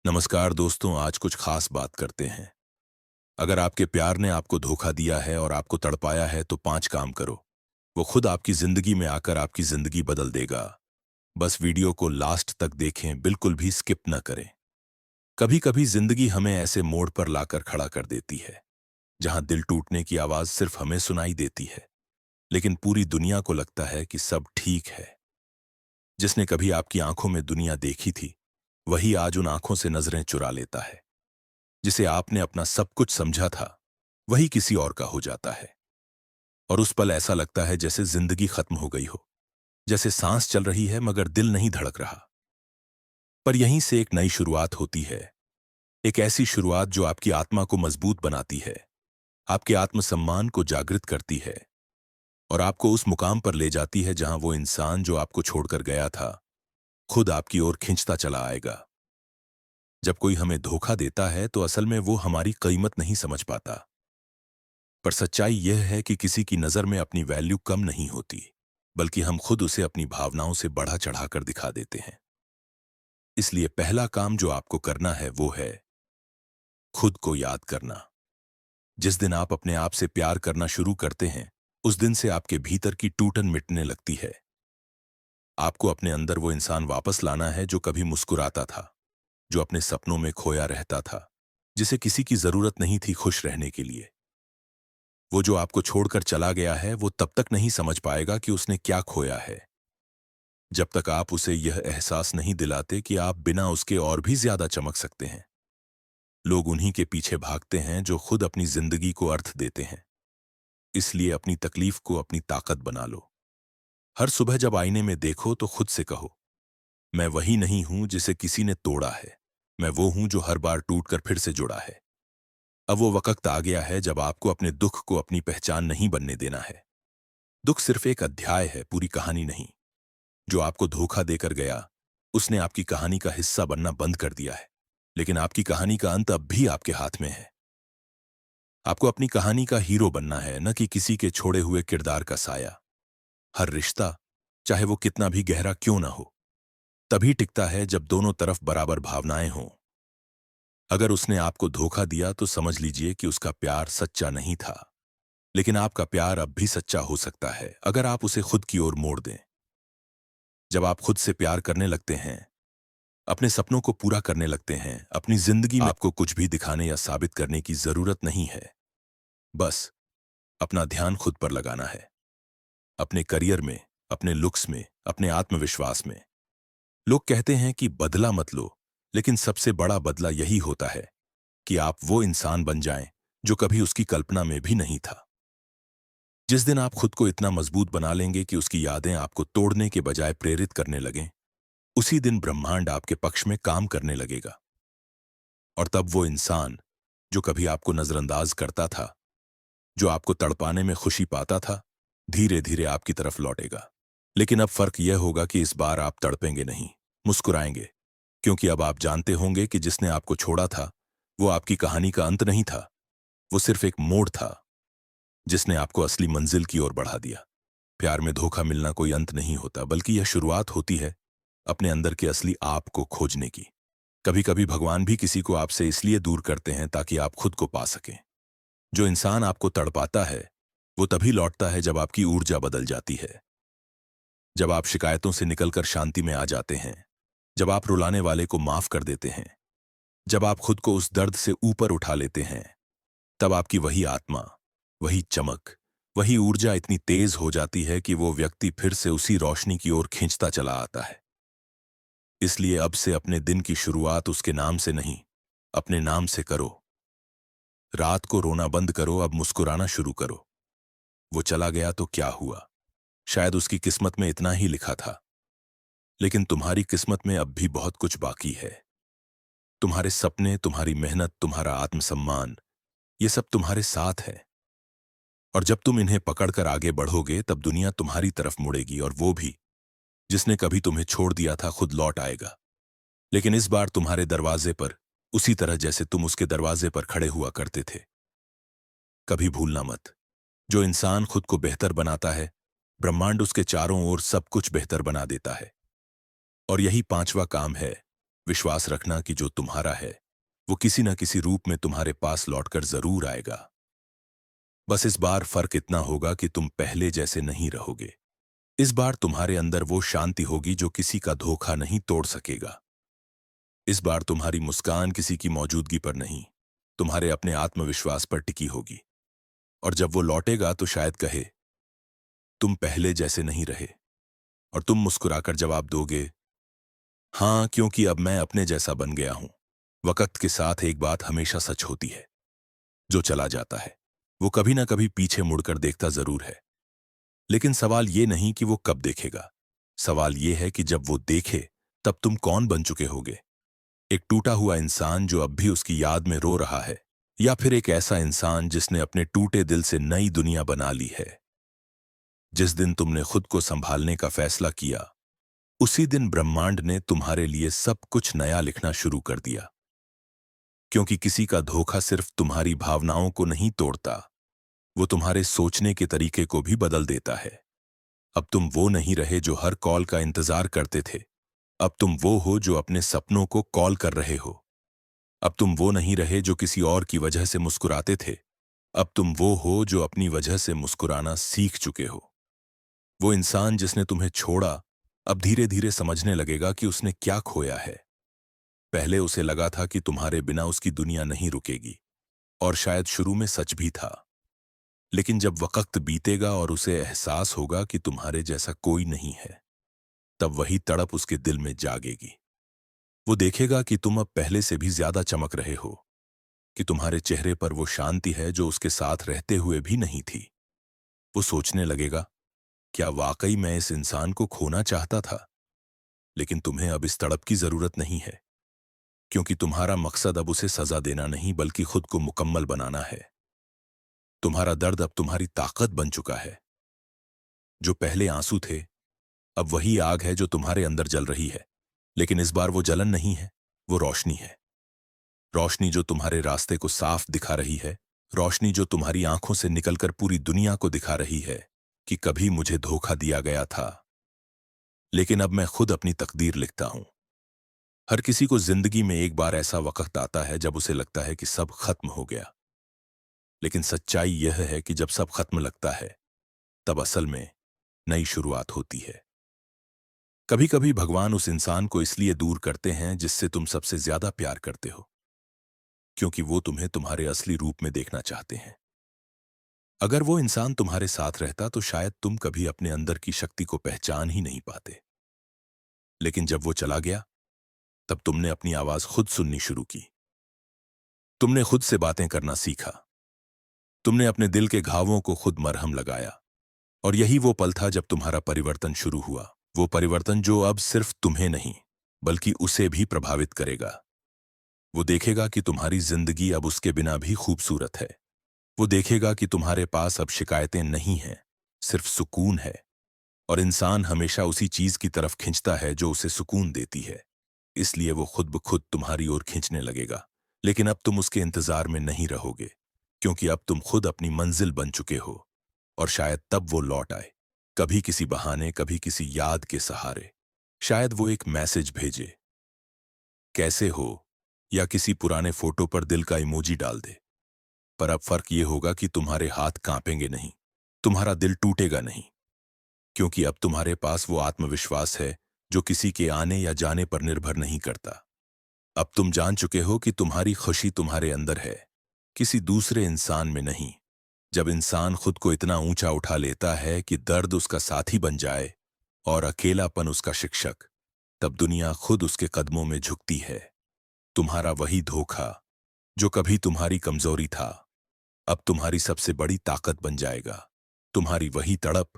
नमस्कार दोस्तों, आज कुछ खास बात करते हैं। अगर आपके प्यार ने आपको धोखा दिया है और आपको तड़पाया है तो 5 काम करो। वो खुद आपकी जिंदगी में आकर आपकी जिंदगी बदल देगा। बस वीडियो को लास्ट तक देखें, बिल्कुल भी स्किप न करें। कभी कभी जिंदगी हमें ऐसे मोड़ पर लाकर खड़ा कर देती है जहां दिल टूटने की आवाज सिर्फ हमें सुनाई देती है, लेकिन पूरी दुनिया को लगता है कि सब ठीक है। जिसने कभी आपकी आंखों में दुनिया देखी थी, वही आज उन आंखों से नजरें चुरा लेता है। जिसे आपने अपना सब कुछ समझा था, वही किसी और का हो जाता है। और उस पल ऐसा लगता है जैसे जिंदगी खत्म हो गई हो, जैसे सांस चल रही है मगर दिल नहीं धड़क रहा। पर यहीं से एक नई शुरुआत होती है। एक ऐसी शुरुआत जो आपकी आत्मा को मजबूत बनाती है, आपके आत्मसम्मान को जागृत करती है और आपको उस मुकाम पर ले जाती है जहां वो इंसान जो आपको छोड़कर गया था, खुद आपकी ओर खिंचता चला आएगा। जब कोई हमें धोखा देता है तो असल में वो हमारी कीमत नहीं समझ पाता। पर सच्चाई यह है कि किसी की नजर में अपनी वैल्यू कम नहीं होती, बल्कि हम खुद उसे अपनी भावनाओं से बढ़ा चढ़ाकर दिखा देते हैं। इसलिए पहला काम जो आपको करना है वो है खुद को याद करना। जिस दिन आप अपने आप से प्यार करना शुरू करते हैं, उस दिन से आपके भीतर की टूटन मिटने लगती है। आपको अपने अंदर वो इंसान वापस लाना है जो कभी मुस्कुराता था, जो अपने सपनों में खोया रहता था, जिसे किसी की जरूरत नहीं थी खुश रहने के लिए। वो जो आपको छोड़कर चला गया है, वो तब तक नहीं समझ पाएगा कि उसने क्या खोया है, जब तक आप उसे यह एहसास नहीं दिलाते कि आप बिना उसके और भी ज्यादा चमक सकते हैं। लोग उन्हीं के पीछे भागते हैं जो खुद अपनी जिंदगी को अर्थ देते हैं। इसलिए अपनी तकलीफ को अपनी ताकत बना लो। हर सुबह जब आईने में देखो तो खुद से कहो, मैं वही नहीं हूं जिसे किसी ने तोड़ा है, मैं वो हूं जो हर बार टूटकर फिर से जुड़ा है। अब वो वक्त आ गया है जब आपको अपने दुख को अपनी पहचान नहीं बनने देना है। दुख सिर्फ एक अध्याय है, पूरी कहानी नहीं। जो आपको धोखा देकर गया, उसने आपकी कहानी का हिस्सा बनना बंद कर दिया है, लेकिन आपकी कहानी का अंत अब भी आपके हाथ में है। आपको अपनी कहानी का हीरो बनना है, न कि किसी के छोड़े हुए किरदार का साया। हर रिश्ता, चाहे वो कितना भी गहरा क्यों ना हो, तभी टिकता है जब दोनों तरफ बराबर भावनाएं हों। अगर उसने आपको धोखा दिया तो समझ लीजिए कि उसका प्यार सच्चा नहीं था, लेकिन आपका प्यार अब भी सच्चा हो सकता है अगर आप उसे खुद की ओर मोड़ दें। जब आप खुद से प्यार करने लगते हैं, अपने सपनों को पूरा करने लगते हैं, अपनी जिंदगी में आपको कुछ भी दिखाने या साबित करने की जरूरत नहीं है। बस अपना ध्यान खुद पर लगाना है, अपने करियर में, अपने लुक्स में, अपने आत्मविश्वास में। लोग कहते हैं कि बदला मत लो, लेकिन सबसे बड़ा बदला यही होता है कि आप वो इंसान बन जाएं जो कभी उसकी कल्पना में भी नहीं था। जिस दिन आप खुद को इतना मजबूत बना लेंगे कि उसकी यादें आपको तोड़ने के बजाय प्रेरित करने लगें, उसी दिन ब्रह्मांड आपके पक्ष में काम करने लगेगा। और तब वो इंसान जो कभी आपको नजरअंदाज करता था, जो आपको तड़पाने में खुशी पाता था, धीरे धीरे आपकी तरफ लौटेगा। लेकिन अब फर्क यह होगा कि इस बार आप तड़पेंगे नहीं, मुस्कुराएंगे। क्योंकि अब आप जानते होंगे कि जिसने आपको छोड़ा था, वो आपकी कहानी का अंत नहीं था, वो सिर्फ एक मोड़ था जिसने आपको असली मंजिल की ओर बढ़ा दिया। प्यार में धोखा मिलना कोई अंत नहीं होता, बल्कि यह शुरुआत होती है अपने अंदर के असली आप को खोजने की। कभी कभी भगवान भी किसी को आपसे इसलिए दूर करते हैं ताकि आप खुद को पा सकें। जो इंसान आपको तड़पाता है, वो तभी लौटता है जब आपकी ऊर्जा बदल जाती है, जब आप शिकायतों से निकलकर शांति में आ जाते हैं, जब आप रुलाने वाले को माफ कर देते हैं, जब आप खुद को उस दर्द से ऊपर उठा लेते हैं। तब आपकी वही आत्मा, वही चमक, वही ऊर्जा इतनी तेज हो जाती है कि वो व्यक्ति फिर से उसी रोशनी की ओर खींचता चला आता है। इसलिए अब से अपने दिन की शुरुआत उसके नाम से नहीं, अपने नाम से करो। रात को रोना बंद करो, अब मुस्कुराना शुरू करो। वो चला गया तो क्या हुआ, शायद उसकी किस्मत में इतना ही लिखा था, लेकिन तुम्हारी किस्मत में अब भी बहुत कुछ बाकी है। तुम्हारे सपने, तुम्हारी मेहनत, तुम्हारा आत्मसम्मान, ये सब तुम्हारे साथ है। और जब तुम इन्हें पकड़कर आगे बढ़ोगे, तब दुनिया तुम्हारी तरफ मुड़ेगी और वो भी जिसने कभी तुम्हें छोड़ दिया था खुद लौट आएगा। लेकिन इस बार तुम्हारे दरवाजे पर, उसी तरह जैसे तुम उसके दरवाजे पर खड़े हुआ करते थे। कभी भूलना मत, जो इंसान खुद को बेहतर बनाता है, ब्रह्मांड उसके चारों ओर सब कुछ बेहतर बना देता है। और यही पांचवा काम है, विश्वास रखना कि जो तुम्हारा है वो किसी न किसी रूप में तुम्हारे पास लौटकर जरूर आएगा। बस इस बार फर्क इतना होगा कि तुम पहले जैसे नहीं रहोगे। इस बार तुम्हारे अंदर वो शांति होगी जो किसी का धोखा नहीं तोड़ सकेगा। इस बार तुम्हारी मुस्कान किसी की मौजूदगी पर नहीं, तुम्हारे अपने आत्मविश्वास पर टिकी होगी। और जब वो लौटेगा तो शायद कहे, तुम पहले जैसे नहीं रहे। और तुम मुस्कुराकर जवाब दोगे, हाँ, क्योंकि अब मैं अपने जैसा बन गया हूं। वक्त के साथ एक बात हमेशा सच होती है, जो चला जाता है वो कभी ना कभी पीछे मुड़कर देखता जरूर है। लेकिन सवाल ये नहीं कि वो कब देखेगा, सवाल ये है कि जब वो देखे तब तुम कौन बन चुके होगे। एक टूटा हुआ इंसान जो अब भी उसकी याद में रो रहा है, या फिर एक ऐसा इंसान जिसने अपने टूटे दिल से नई दुनिया बना ली है। जिस दिन तुमने खुद को संभालने का फैसला किया, उसी दिन ब्रह्मांड ने तुम्हारे लिए सब कुछ नया लिखना शुरू कर दिया। क्योंकि किसी का धोखा सिर्फ तुम्हारी भावनाओं को नहीं तोड़ता, वो तुम्हारे सोचने के तरीके को भी बदल देता है। अब तुम वो नहीं रहे जो हर कॉल का इंतजार करते थे। अब तुम वो हो जो अपने सपनों को कॉल कर रहे हो। अब तुम वो नहीं रहे जो किसी और की वजह से मुस्कुराते थे। अब तुम वो हो जो अपनी वजह से मुस्कुराना सीख चुके हो। वो इंसान जिसने तुम्हें छोड़ा अब धीरे धीरे समझने लगेगा कि उसने क्या खोया है। पहले उसे लगा था कि तुम्हारे बिना उसकी दुनिया नहीं रुकेगी, और शायद शुरू में सच भी था। लेकिन जब वक्त बीतेगा और उसे एहसास होगा कि तुम्हारे जैसा कोई नहीं है, तब वही तड़प उसके दिल में जागेगी। वो देखेगा कि तुम अब पहले से भी ज्यादा चमक रहे हो, कि तुम्हारे चेहरे पर वो शांति है जो उसके साथ रहते हुए भी नहीं थी। वो सोचने लगेगा, क्या वाकई मैं इस इंसान को खोना चाहता था। लेकिन तुम्हें अब इस तड़प की जरूरत नहीं है, क्योंकि तुम्हारा मकसद अब उसे सजा देना नहीं बल्कि खुद को मुकम्मल बनाना है। तुम्हारा दर्द अब तुम्हारी ताकत बन चुका है। जो पहले आंसू थे अब वही आग है जो तुम्हारे अंदर जल रही है। लेकिन इस बार वो जलन नहीं है, वो रोशनी है। रोशनी जो तुम्हारे रास्ते को साफ दिखा रही है। रोशनी जो तुम्हारी आंखों से निकलकर पूरी दुनिया को दिखा रही है कि कभी मुझे धोखा दिया गया था, लेकिन अब मैं खुद अपनी तकदीर लिखता हूं। हर किसी को जिंदगी में एक बार ऐसा वक्त आता है जब उसे लगता है कि सब खत्म हो गया। लेकिन सच्चाई यह है कि जब सब खत्म लगता है तब असल में नई शुरुआत होती है। कभी कभी भगवान उस इंसान को इसलिए दूर करते हैं जिससे तुम सबसे ज्यादा प्यार करते हो, क्योंकि वो तुम्हें तुम्हारे असली रूप में देखना चाहते हैं। अगर वो इंसान तुम्हारे साथ रहता तो शायद तुम कभी अपने अंदर की शक्ति को पहचान ही नहीं पाते। लेकिन जब वो चला गया तब तुमने अपनी आवाज खुद सुननी शुरू की। तुमने खुद से बातें करना सीखा। तुमने अपने दिल के घावों को खुद मरहम लगाया। और यही वो पल था जब तुम्हारा परिवर्तन शुरू हुआ। वो परिवर्तन जो अब सिर्फ तुम्हें नहीं बल्कि उसे भी प्रभावित करेगा। वो देखेगा कि तुम्हारी जिंदगी अब उसके बिना भी खूबसूरत है। वो देखेगा कि तुम्हारे पास अब शिकायतें नहीं हैं, सिर्फ सुकून है। और इंसान हमेशा उसी चीज की तरफ खींचता है जो उसे सुकून देती है। इसलिए वो खुद ब खुद तुम्हारी ओर खींचने लगेगा। लेकिन अब तुम उसके इंतजार में नहीं रहोगे, क्योंकि अब तुम खुद अपनी मंजिल बन चुके हो। और शायद तब वो लौट आए, कभी किसी बहाने, कभी किसी याद के सहारे। शायद वो एक मैसेज भेजे, कैसे हो, या किसी पुराने फोटो पर दिल का इमोजी डाल दे। पर अब फर्क ये होगा कि तुम्हारे हाथ कांपेंगे नहीं, तुम्हारा दिल टूटेगा नहीं, क्योंकि अब तुम्हारे पास वो आत्मविश्वास है जो किसी के आने या जाने पर निर्भर नहीं करता। अब तुम जान चुके हो कि तुम्हारी खुशी तुम्हारे अंदर है, किसी दूसरे इंसान में नहीं। जब इंसान खुद को इतना ऊंचा उठा लेता है कि दर्द उसका साथी बन जाए और अकेलापन उसका शिक्षक, तब दुनिया खुद उसके कदमों में झुकती है। तुम्हारा वही धोखा जो कभी तुम्हारी कमजोरी था अब तुम्हारी सबसे बड़ी ताकत बन जाएगा। तुम्हारी वही तड़प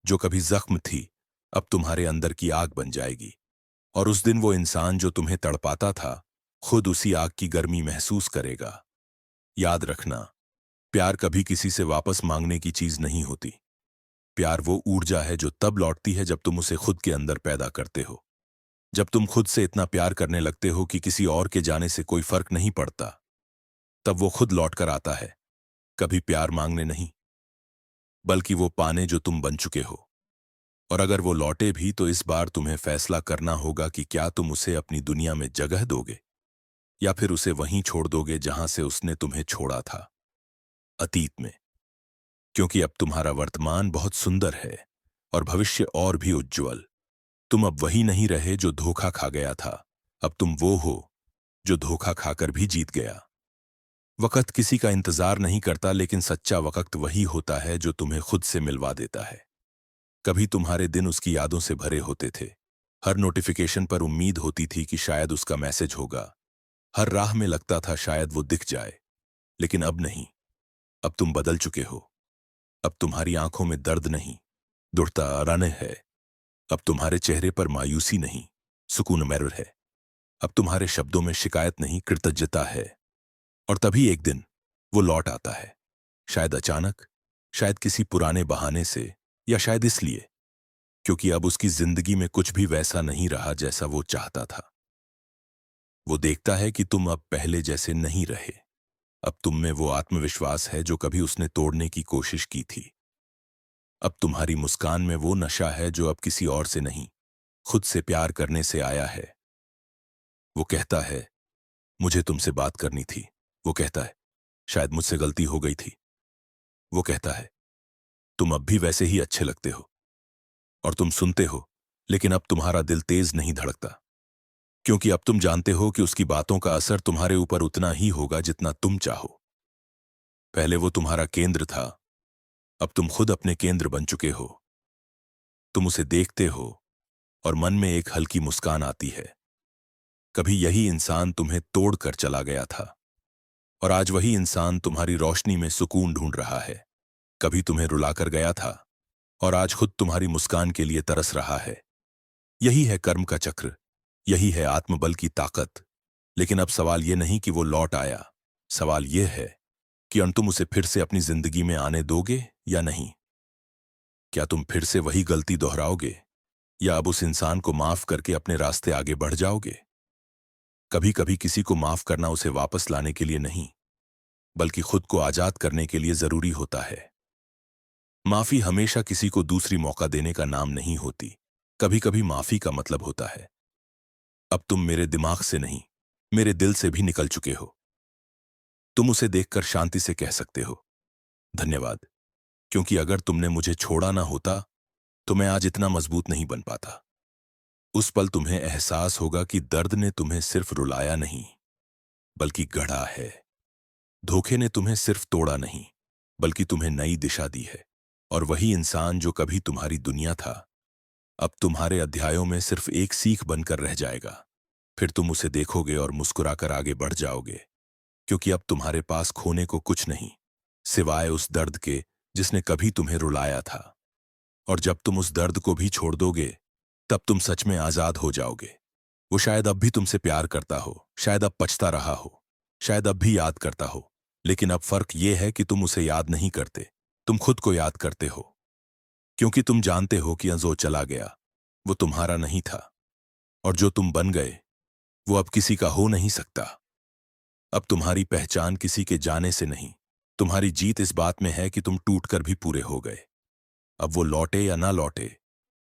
जो कभी जख्म थी अब तुम्हारे अंदर की आग बन जाएगी। और उस दिन वो इंसान जो तुम्हें तड़पाता था खुद उसी आग की गर्मी महसूस करेगा। याद रखना, प्यार कभी किसी से वापस मांगने की चीज नहीं होती। प्यार वो ऊर्जा है जो तब लौटती है जब तुम उसे खुद के अंदर पैदा करते हो। जब तुम खुद से इतना प्यार करने लगते हो कि किसी और के जाने से कोई फर्क नहीं पड़ता, तब वो खुद लौट कर आता है। कभी प्यार मांगने नहीं, बल्कि वो पाने जो तुम बन चुके हो। और अगर वो लौटे भी तो इस बार तुम्हें फैसला करना होगा कि क्या तुम उसे अपनी दुनिया में जगह दोगे या फिर उसे वहीं छोड़ दोगे जहां से उसने तुम्हें छोड़ा था, अतीत में। क्योंकि अब तुम्हारा वर्तमान बहुत सुंदर है और भविष्य और भी उज्जवल। तुम अब वही नहीं रहे जो धोखा खा गया था, अब तुम वो हो जो धोखा खाकर भी जीत गया। वक्त किसी का इंतजार नहीं करता, लेकिन सच्चा वक्त वही होता है जो तुम्हें खुद से मिलवा देता है। कभी तुम्हारे दिन उसकी यादों से भरे होते थे। हर नोटिफिकेशन पर उम्मीद होती थी कि शायद उसका मैसेज होगा। हर राह में लगता था शायद वो दिख जाए। लेकिन अब नहीं। अब तुम बदल चुके हो। अब तुम्हारी आंखों में दर्द नहीं, दुड़ता रन है। अब तुम्हारे चेहरे पर मायूसी नहीं, सुकून मैरर है। अब तुम्हारे शब्दों में शिकायत नहीं, कृतज्ञता है। और तभी एक दिन वो लौट आता है। शायद अचानक, शायद किसी पुराने बहाने से, या शायद इसलिए क्योंकि अब उसकी जिंदगी में कुछ भी वैसा नहीं रहा जैसा वो चाहता था। वो देखता है कि तुम अब पहले जैसे नहीं रहे। अब तुम में वो आत्मविश्वास है जो कभी उसने तोड़ने की कोशिश की थी। अब तुम्हारी मुस्कान में वो नशा है जो अब किसी और से नहीं, खुद से प्यार करने से आया है। वो कहता है, मुझे तुमसे बात करनी थी। वो कहता है, शायद मुझसे गलती हो गई थी। वो कहता है, तुम अब भी वैसे ही अच्छे लगते हो। और तुम सुनते हो, लेकिन अब तुम्हारा दिल तेज नहीं धड़कता। क्योंकि अब तुम जानते हो कि उसकी बातों का असर तुम्हारे ऊपर उतना ही होगा जितना तुम चाहो। पहले वो तुम्हारा केंद्र था, अब तुम खुद अपने केंद्र बन चुके हो। तुम उसे देखते हो और मन में एक हल्की मुस्कान आती है। कभी यही इंसान तुम्हें तोड़कर चला गया था और आज वही इंसान तुम्हारी रोशनी में सुकून ढूंढ रहा है। कभी तुम्हें रुलाकर गया था और आज खुद तुम्हारी मुस्कान के लिए तरस रहा है। यही है कर्म का चक्र, यही है आत्मबल की ताकत। लेकिन अब सवाल यह नहीं कि वो लौट आया, सवाल यह है कि तुम उसे फिर से अपनी जिंदगी में आने दोगे या नहीं। क्या तुम फिर से वही गलती दोहराओगे या अब उस इंसान को माफ करके अपने रास्ते आगे बढ़ जाओगे। कभी कभी किसी को माफ करना उसे वापस लाने के लिए नहीं, बल्कि खुद को आजाद करने के लिए जरूरी होता है। माफी हमेशा किसी को दूसरी मौका देने का नाम नहीं होती। कभी कभी माफी का मतलब होता है, अब तुम मेरे दिमाग से नहीं, मेरे दिल से भी निकल चुके हो। तुम उसे देखकर शांति से कह सकते हो, धन्यवाद। क्योंकि अगर तुमने मुझे छोड़ा ना होता तो मैं आज इतना मजबूत नहीं बन पाता। उस पल तुम्हें एहसास होगा कि दर्द ने तुम्हें सिर्फ रुलाया नहीं, बल्कि गढ़ा है। धोखे ने तुम्हें सिर्फ तोड़ा नहीं, बल्कि तुम्हें नई दिशा दी है। और वही इंसान जो कभी तुम्हारी दुनिया था, अब तुम्हारे अध्यायों में सिर्फ एक सीख बनकर रह जाएगा। फिर तुम उसे देखोगे और मुस्कुराकर आगे बढ़ जाओगे। क्योंकि अब तुम्हारे पास खोने को कुछ नहीं, सिवाय उस दर्द के जिसने कभी तुम्हें रुलाया था। और जब तुम उस दर्द को भी छोड़ दोगे, तब तुम सच में आजाद हो जाओगे। वो शायद अब भी तुमसे प्यार करता हो, शायद अब पछता रहा हो, शायद अब भी याद करता हो। लेकिन अब फर्क यह है कि तुम उसे याद नहीं करते, तुम खुद को याद करते हो। क्योंकि तुम जानते हो कि जो चला गया वो तुम्हारा नहीं था, और जो तुम बन गए वो अब किसी का हो नहीं सकता। अब तुम्हारी पहचान किसी के जाने से नहीं, तुम्हारी जीत इस बात में है कि तुम टूटकर भी पूरे हो गए। अब वो लौटे या ना लौटे,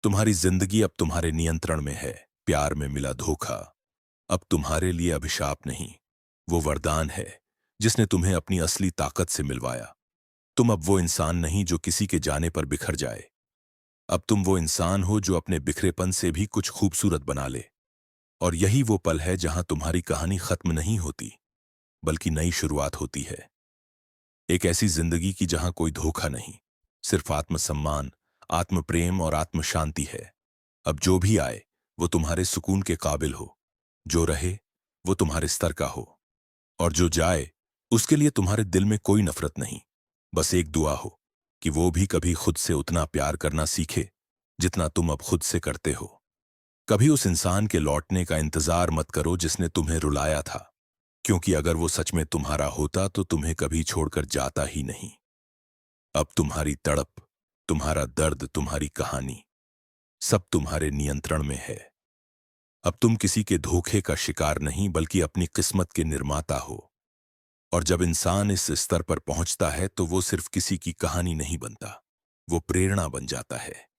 तुम्हारी जिंदगी अब तुम्हारे नियंत्रण में है। प्यार में मिला धोखा अब तुम्हारे लिए अभिशाप नहीं, वो वरदान है जिसने तुम्हें अपनी असली ताकत से मिलवाया। तुम अब वो इंसान नहीं जो किसी के जाने पर बिखर जाए। अब तुम वो इंसान हो जो अपने बिखरेपन से भी कुछ खूबसूरत बना ले। और यही वो पल है जहां तुम्हारी कहानी खत्म नहीं होती, बल्कि नई शुरुआत होती है। एक ऐसी जिंदगी की जहां कोई धोखा नहीं, सिर्फ आत्मसम्मान, आत्म प्रेम और आत्म शांति है। अब जो भी आए वो तुम्हारे सुकून के काबिल हो, जो रहे वो तुम्हारे स्तर का हो, और जो जाए उसके लिए तुम्हारे दिल में कोई नफरत नहीं। बस एक दुआ हो कि वो भी कभी खुद से उतना प्यार करना सीखे जितना तुम अब खुद से करते हो। कभी उस इंसान के लौटने का इंतजार मत करो जिसने तुम्हें रुलाया था, क्योंकि अगर वो सच में तुम्हारा होता तो तुम्हें कभी छोड़कर जाता ही नहीं। अब तुम्हारी तड़प, तुम्हारा दर्द, तुम्हारी कहानी, सब तुम्हारे नियंत्रण में है। अब तुम किसी के धोखे का शिकार नहीं, बल्कि अपनी किस्मत के निर्माता हो। और जब इंसान इस स्तर पर पहुंचता है तो वो सिर्फ किसी की कहानी नहीं बनता, वो प्रेरणा बन जाता है।